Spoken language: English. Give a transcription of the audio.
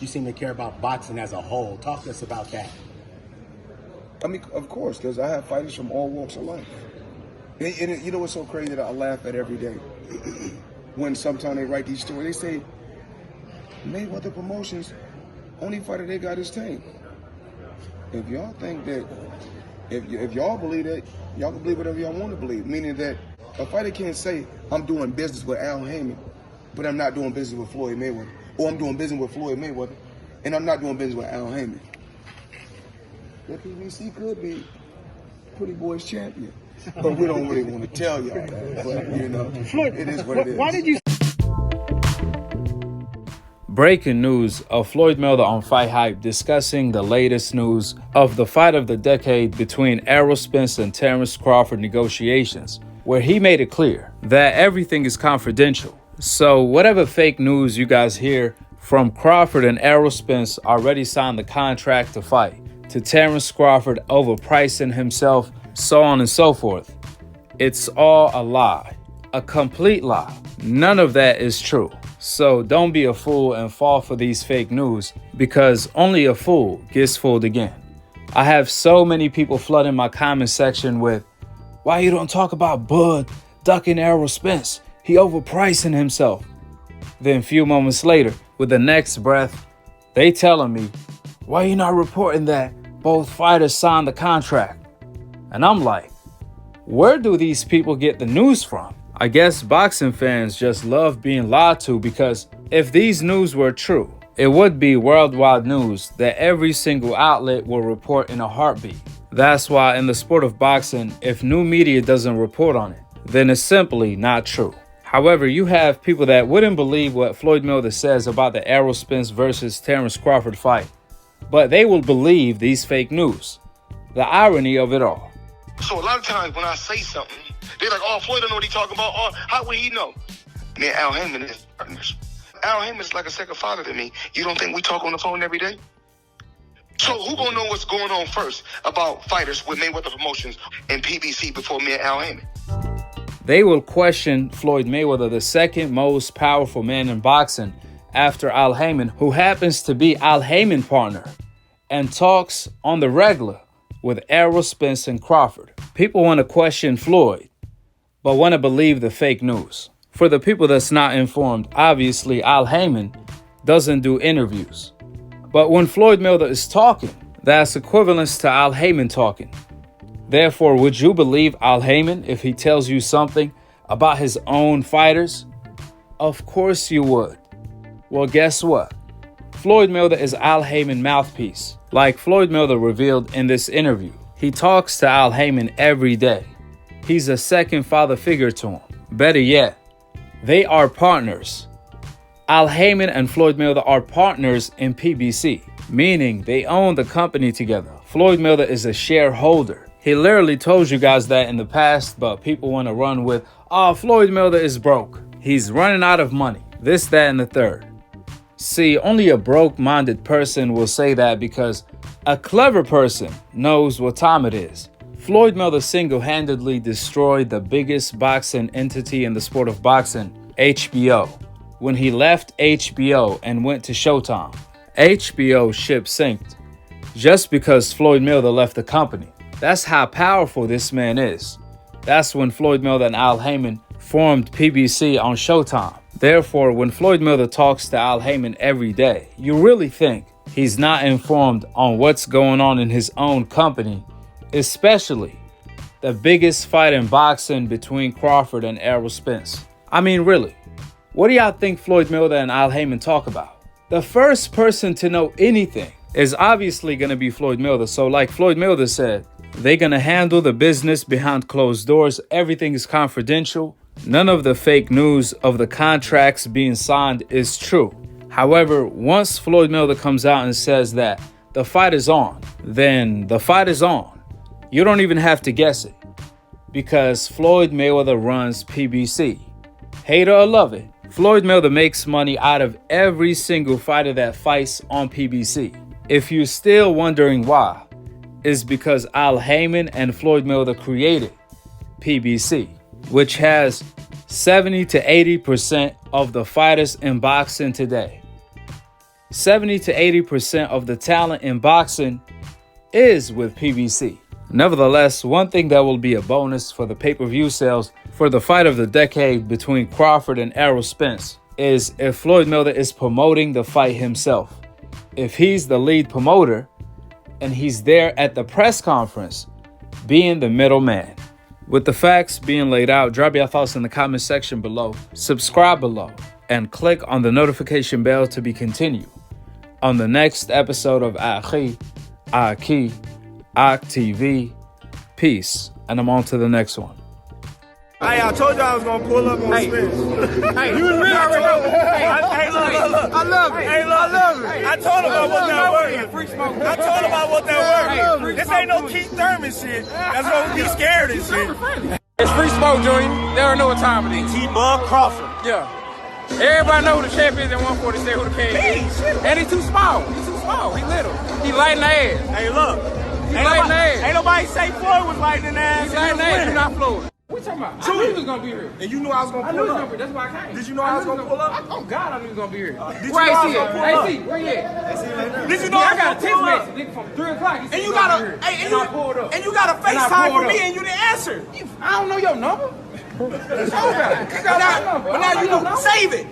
you seem to care about boxing as a whole. Talk to us about that. I mean, of course, because I have fighters from all walks of life. And you know what's so crazy that I laugh at every day? When sometimes they write these stories, they say, Mayweather Promotions, only fighter they got is Tank. If y'all think that, if y'all believe that, y'all can believe whatever y'all want to believe. Meaning that a fighter can't say, I'm doing business with Al Heyman, but I'm not doing business with Floyd Mayweather. Or I'm doing business with Floyd Mayweather, and I'm not doing business with Al Heyman. The PBC could be Pretty Boy's champion. But we don't really want to tell y'all that. But, you know, Floyd, it is what it is. Why did you... Breaking news of Floyd Mayweather on Fight Hype discussing the latest news of the fight of the decade between Errol Spence and Terence Crawford negotiations, where he made it clear that everything is confidential. So whatever fake news you guys hear from Crawford and Errol Spence already signed the contract to fight, to Terence Crawford overpricing himself, so on and so forth. It's all a lie, a complete lie. None of that is true. So don't be a fool and fall for these fake news, because only a fool gets fooled again. I have so many people flooding my comment section with, why you don't talk about Bud ducking Errol Spence? He overpricing himself. Then a few moments later, with the next breath, they telling me, why you not reporting that both fighters signed the contract? And I'm like, where do these people get the news from? I guess boxing fans just love being lied to, because if these news were true, it would be worldwide news that every single outlet will report in a heartbeat. That's why in the sport of boxing, if new media doesn't report on it, then it's simply not true. However, you have people that wouldn't believe what Floyd Mayweather says about the Errol Spence versus Terence Crawford fight, but they will believe these fake news. The irony of it all. So a lot of times when I say something, they're like, oh, Floyd don't know what he's talking about. Oh, how would he know? Me and Al Heyman is partners. Al Heyman is like a second father to me. You don't think we talk on the phone every day? So who gonna know what's going on first about fighters with Mayweather Promotions and PBC before me and Al Heyman? They will question Floyd Mayweather, the second most powerful man in boxing after Al Heyman, who happens to be Al Heyman's partner and talks on the regular with Errol Spence and Crawford. People want to question Floyd, but want to believe the fake news. For the people that's not informed, obviously Al Heyman doesn't do interviews. But when Floyd Mayweather is talking, that's equivalent to Al Heyman talking. Therefore, would you believe Al Heyman if he tells you something about his own fighters? Of course you would. Well, guess what? Floyd Mayweather is Al Heyman's mouthpiece. Like Floyd Mayweather revealed in this interview, he talks to Al Heyman every day. He's a second father figure to him. Better yet, they are partners. Al Heyman and Floyd Mayweather are partners in PBC, meaning they own the company together. Floyd Mayweather is a shareholder. He literally told you guys that in the past, but people want to run with, oh, Floyd Mayweather is broke. He's running out of money. This, that, and the third. See, only a broke-minded person will say that, because a clever person knows what time it is. Floyd Mayweather single-handedly destroyed the biggest boxing entity in the sport of boxing, HBO, when he left HBO and went to Showtime. HBO ship sinked just because Floyd Mayweather left the company. That's how powerful this man is. That's when Floyd Mayweather and Al Heyman formed PBC on Showtime. Therefore, when Floyd Mayweather talks to Al Heyman every day, you really think he's not informed on what's going on in his own company, especially the biggest fight in boxing between Crawford and Errol Spence. I mean, really, what do y'all think Floyd Mayweather and Al Heyman talk about? The first person to know anything is obviously going to be Floyd Mayweather. So like Floyd Mayweather said, they're going to handle the business behind closed doors. Everything is confidential. None of the fake news of the contracts being signed is true. However, once Floyd Mayweather comes out and says that the fight is on, then the fight is on. You don't even have to guess it, because Floyd Mayweather runs PBC. Hate it or love it, Floyd Mayweather makes money out of every single fighter that fights on PBC. If you're still wondering why, it's because Al Heyman and Floyd Mayweather created PBC, which has 70 to 80% of the fighters in boxing today. 70 to 80% of the talent in boxing is with PBC. Nevertheless, one thing that will be a bonus for the pay-per-view sales for the fight of the decade between Crawford and Errol Spence is if Floyd Mayweather is promoting the fight himself. If he's the lead promoter and he's there at the press conference, being the middleman. With the facts being laid out, drop your thoughts in the comment section below, subscribe below, and click on the notification bell to be continued on the next episode of Akhi, Akhi TV. Peace. And I'm on to the next one. Hey, I told you I was gonna pull up on Spence. Hey, you really already know. Hey, look. I love it. Hey, look, I love it. I told him about what that word. I told him about what that word. This ain't no Keith Thurman shit. That's gonna be scared and shit. It's free smoke, Junior. They don't know what time it is. T-Bug Crawford. Yeah. Everybody know who the champ is at 147, who the king is. And he's too small. He's too small. He little. He light in the ass. Hey, look. Ain't nobody say Floyd was light in the ass. He's light in the ass. You're not Floyd. What you talking about? I knew he was gonna be here. And you knew I was gonna pull up. That's why I came. Did you know I was gonna pull up? Oh God, I knew he was gonna be here. Did you know I was gonna pull up? AC, where you at? Did you know I I was got a gonna text pull up? message, nigga, from 3 o'clock. And you got a FaceTime for me and you didn't answer. I don't know your number. But now you save it.